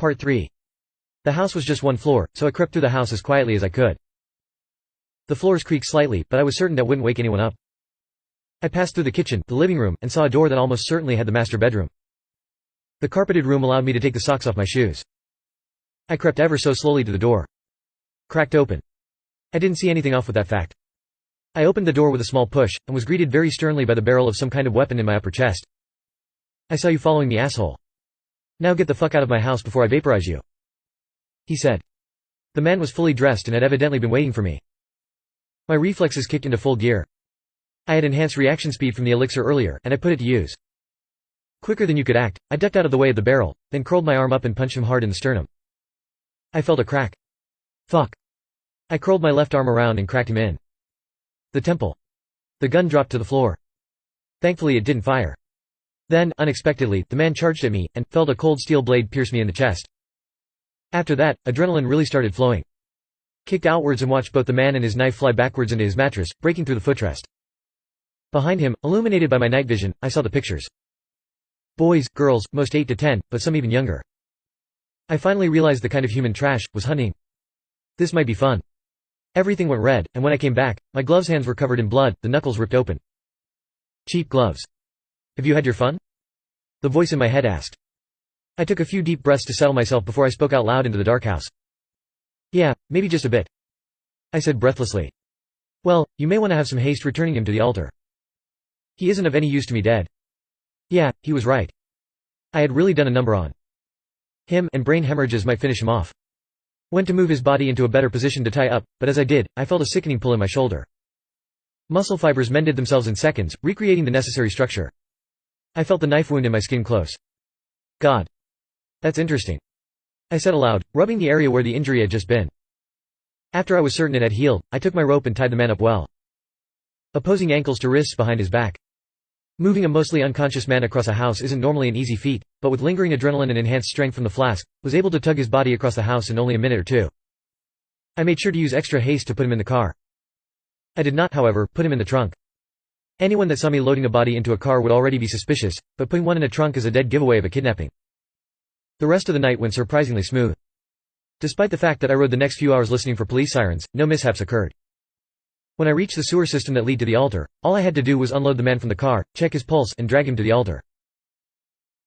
Part 3. The house was just one floor, so I crept through the house as quietly as I could. The floors creaked slightly, but I was certain that wouldn't wake anyone up. I passed through the kitchen, the living room, and saw a door that almost certainly had the master bedroom. The carpeted room allowed me to take the socks off my shoes. I crept ever so slowly to the door. Cracked open. I didn't see anything off with that fact. I opened the door with a small push, and was greeted very sternly by the barrel of some kind of weapon in my upper chest. "I saw you following me, asshole. Now get the fuck out of my house before I vaporize you," he said. The man was fully dressed and had evidently been waiting for me. My reflexes kicked into full gear. I had enhanced reaction speed from the elixir earlier, and I put it to use. Quicker than you could act, I ducked out of the way of the barrel, then curled my arm up and punched him hard in the sternum. I felt a crack. Fuck. I curled my left arm around and cracked him in the temple. The gun dropped to the floor. Thankfully it didn't fire. Then, unexpectedly, the man charged at me, and felt a cold steel blade pierce me in the chest. After that, adrenaline really started flowing. Kicked outwards and watched both the man and his knife fly backwards into his mattress, breaking through the footrest. Behind him, illuminated by my night vision, I saw the pictures. Boys, girls, most 8 to 10, but some even younger. I finally realized the kind of human trash was hunting. This might be fun. Everything went red, and when I came back, my gloves hands were covered in blood, the knuckles ripped open. Cheap gloves. Have you had your fun? The voice in my head asked. I took a few deep breaths to settle myself before I spoke out loud into the dark house. Yeah, maybe just a bit, I said breathlessly. Well, you may want to have some haste returning him to the altar. He isn't of any use to me dead. Yeah, he was right. I had really done a number on him, and brain hemorrhages might finish him off. Went to move his body into a better position to tie up, but as I did, I felt a sickening pull in my shoulder. Muscle fibers mended themselves in seconds, recreating the necessary structure. I felt the knife wound in my skin close. God. That's interesting, I said aloud, rubbing the area where the injury had just been. After I was certain it had healed, I took my rope and tied the man up well. Opposing ankles to wrists behind his back. Moving a mostly unconscious man across a house isn't normally an easy feat, but with lingering adrenaline and enhanced strength from the flask, was able to tug his body across the house in only a minute or two. I made sure to use extra haste to put him in the car. I did not, however, put him in the trunk. Anyone that saw me loading a body into a car would already be suspicious, but putting one in a trunk is a dead giveaway of a kidnapping. The rest of the night went surprisingly smooth. Despite the fact that I rode the next few hours listening for police sirens, no mishaps occurred. When I reached the sewer system that led to the altar, all I had to do was unload the man from the car, check his pulse, and drag him to the altar.